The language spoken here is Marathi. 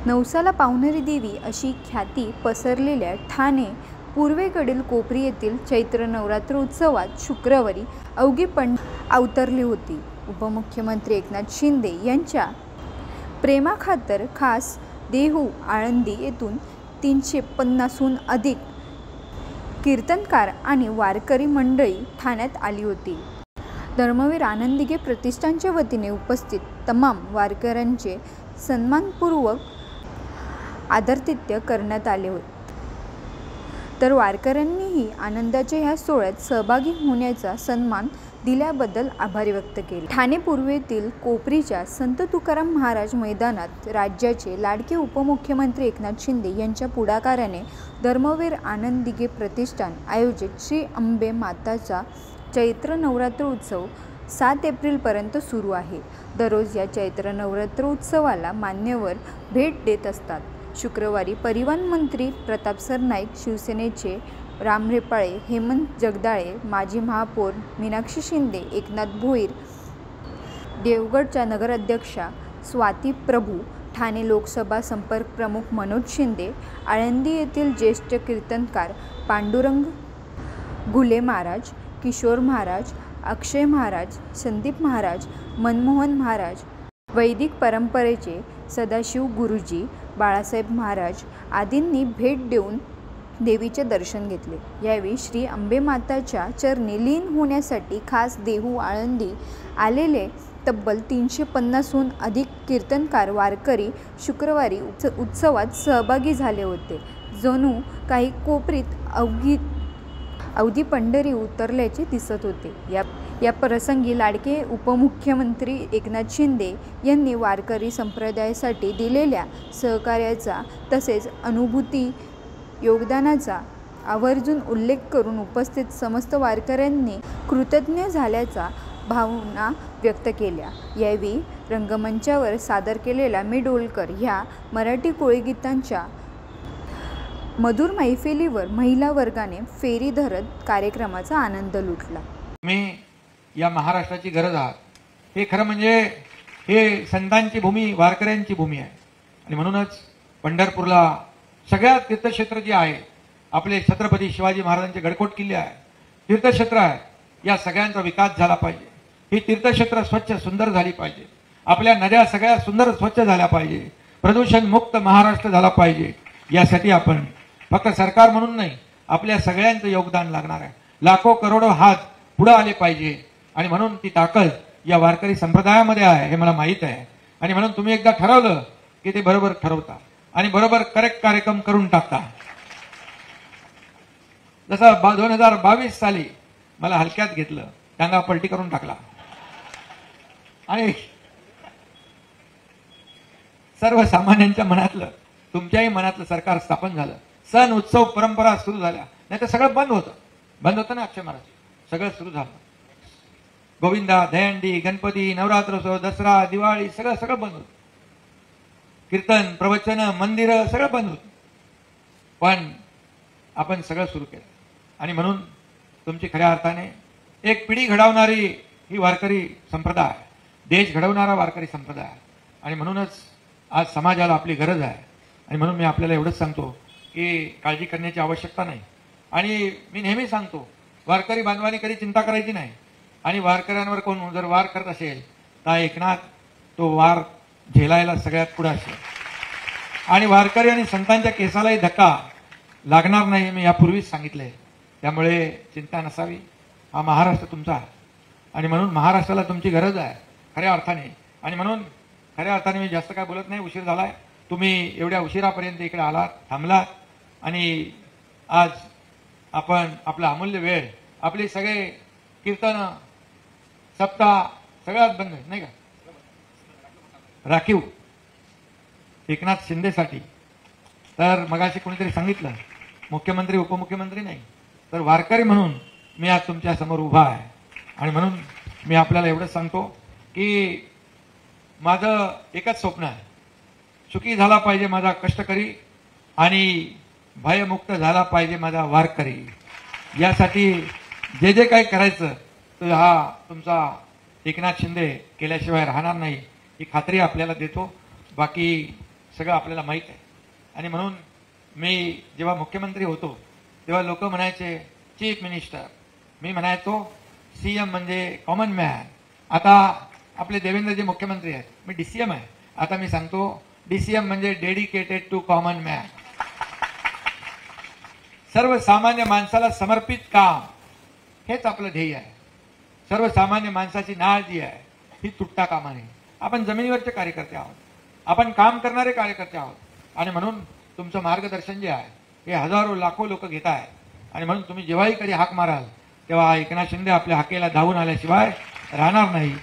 नवसाला पावणारी देवी अशी ख्याती पसरलेल्या ठाणे पूर्वेकडील कोपरी येथील चैत्र नवरात्र उत्सवात शुक्रवारी अवघी अवतरली होती. उपमुख्यमंत्री एकनाथ शिंदे यांच्या प्रेमाखातर खास देहू आळंदी येथून 350हून अधिक कीर्तनकार आणि वारकरी मंडळी ठाण्यात आली होती. धर्मवीर आनंद दिघे प्रतिष्ठानच्या वतीने उपस्थित तमाम वारकऱ्यांचे सन्मानपूर्वक आदरातिथ्य करण्यात आले होते. तर वारकऱ्यांनीही आनंदाच्या ह्या सोहळ्यात सहभागी होण्याचा सन्मान दिल्याबद्दल आभार व्यक्त केले. ठाणे पूर्वेतील कोपरीच्या संत तुकाराम महाराज मैदानात राज्याचे लाडके उपमुख्यमंत्री एकनाथ शिंदे यांच्या पुढाकाराने धर्मवीर आनंद दिघे प्रतिष्ठान आयोजित श्री अंबे माताचा चैत्र नवरात्र उत्सव 7 एप्रिलपर्यंत सुरू आहे. दररोज या चैत्र नवरात्र उत्सवाला मान्यवर भेट देत असतात. शुक्रवारी परिवहन मंत्री प्रताप सरनाईक, शिवसेनेचे राम रेपाळे, हेमंत जगदाळे, माजी महापौर मीनाक्षी शिंदे, एकनाथ भोईर, देवगडच्या नगराध्यक्षा स्वाती प्रभू, ठाणे लोकसभा संपर्क प्रमुख मनोज शिंदे, आळंदी येथील ज्येष्ठ कीर्तनकार पांडुरंग घुले महाराज, किशोर महाराज, अक्षय महाराज, संदीप महाराज, मनमोहन महाराज, वैदिक परंपरेचे सदाशिव गुरुजी, बाळासाहेब महाराज आदींनी भेट देऊन देवीचे दर्शन घेतले. यावेळी श्री अंबे माताच्या चरणी लीन होण्यासाठी खास देहू आळंदी आलेले तब्बल 350हून अधिक कीर्तनकार वारकरी शुक्रवारी उत्सवात सहभागी झाले होते. जणू काही कोपरीत अवधी पंढरी उतरल्याचे दिसत होते. या प्रसंगी लाडके उपमुख्यमंत्री एकनाथ शिंदे यांनी वारकरी संप्रदायासाठी दिलेल्या सहकार्याचा तसेच अनुभूती योगदानाचा आवर्जून उल्लेख करून उपस्थित समस्त वारकऱ्यांनी कृतज्ञ झाल्याचा भावना व्यक्त केल्या. यावेळी रंगमंचावर सादर केलेल्या मी डोलकर ह्या मराठी कोळीगीतांच्या मधुर मैफिलीवर महिला वर्गाने फेरी धरत कार्यक्रमाचा आनंद लुटला. मी या महाराष्ट्राची गरज आहात. हे खरं म्हणजे हे संतांची भूमी, वारकऱ्यांची भूमी आहे. आणि म्हणूनच पंढरपूरला सगळ्यात तीर्थक्षेत्र जे आहे, आपले छत्रपती शिवाजी महाराजांचे गडकोट किल्ले आहे, तीर्थक्षेत्र आहे. या सगळ्यांचा विकास झाला पाहिजे. ही तीर्थक्षेत्र स्वच्छ सुंदर झाली पाहिजे. आपल्या नद्या सगळ्या सुंदर स्वच्छ झाल्या पाहिजे. प्रदूषण मुक्त महाराष्ट्र झाला पाहिजे. यासाठी आपण फक्त सरकार म्हणून नाही, आपल्या सगळ्यांचं योगदान लागणार आहे. लाखो करोडो हात पुढे आले पाहिजे. आणि म्हणून ती ताकद या वारकरी संप्रदायामध्ये आहे हे मला माहीत आहे. आणि म्हणून तुम्ही एकदा ठरवलं की ते बरोबर ठरवता आणि बरोबर करेक्ट कार्यक्रम करून टाकता. जसं 2022 साली मला हलक्यात घेतलं, टांगा पलटी करून टाकला आणि सर्वसामान्यांच्या मनातलं, तुमच्याही मनातलं सरकार स्थापन झालं. सण उत्सव परंपरा सुरू झाल्या. नाही तर सगळं बंद होतं ना. अक्षय महाराज सगळं सुरू झालं. गोविंदा, दहीहंडी, गणपती, नवरात्रोत्सव, दसरा, दिवाळी सगळं बंद होतं. कीर्तन, प्रवचन, मंदिर सगळं बंद होतं. पण आपण सगळं सुरू केलं. आणि म्हणून तुमची खऱ्या अर्थाने एक पिढी घडवणारी ही वारकरी संप्रदाय आहे. देश घडवणारा वारकरी संप्रदाय आहे. आणि म्हणूनच आज समाजाला आपली गरज आहे. आणि म्हणून मी आपल्याला एवढंच सांगतो की काळजी करण्याची आवश्यकता नाही. आणि मी नेहमी सांगतो, वारकरी बांधवांनी कधी चिंता करायची नाही. आणि वारकऱ्यांवर कोण जर वार करत असेल तर एकनाथ तो वार झेलायला सगळ्यात पुढे असेल. आणि वारकरी आणि संतांच्या केसालाही धक्का लागणार नाही, मी यापूर्वीच सांगितलंय. त्यामुळे चिंता नसावी. हा महाराष्ट्र तुमचा आहे. आणि म्हणून महाराष्ट्राला तुमची गरज आहे खऱ्या अर्थाने. आणि म्हणून खऱ्या अर्थाने मी जास्त काय बोलत नाही. उशीर झालाय. तुम्ही एवढ्या उशिरापर्यंत इकडे आलात, थांबलात. आणि आज आपण आपला अमूल्य वेळ, आपले सगळे कीर्तन, सप्ताह सगळ्यात बंद नाही का, राखीव एकनाथ शिंदेसाठी. तर मगाशी कोणीतरी सांगितलं, मुख्यमंत्री उपमुख्यमंत्री नाही तर वारकरी म्हणून मी आज तुमच्या समोर उभा आहे. आणि म्हणून मी आपल्याला एवढंच सांगतो की माझं एकच स्वप्न आहे, सुखी झाला पाहिजे माझा कष्टकरी आणि भयमुक्त झाला पाहिजे माझा वारकरी. यासाठी जे काही करायचं तर हा तुमचा एकनाथ शिंदे केल्याशिवाय राहणार नाही, ही खात्री आपल्याला देतो. बाकी सगळं आपल्याला माहीत आहे. आणि म्हणून मी जेव्हा मुख्यमंत्री होतो तेव्हा लोक म्हणायचे चीफ मिनिस्टर, मी म्हणायचो सीएम म्हणजे कॉमन मॅन. आता आपले देवेंद्रजी मुख्यमंत्री आहेत, मी डीसीएम आहे. आता मी सांगतो डीसीएम म्हणजे डेडिकेटेड टू कॉमन मॅन. सर्वसामान्य माणसाला समर्पित काम हेच आपलं ध्येय आहे. सर्वसामान्य माणसाची नाळ जी आहे ही तुटता कामा नये. आपण जमिनीवरचे कार्यकर्ते आहोत, आपण काम करणारे कार्यकर्ते आहोत. आणि म्हणून तुमचं मार्गदर्शन जे आहे हे हजारो लाखो लोक घेत आहेत. आणि म्हणून तुम्ही जेव्हाही कधी हाक माराल तेव्हा एकनाथ शिंदे आपल्या हाकेला धावून आल्याशिवाय राहणार नाही.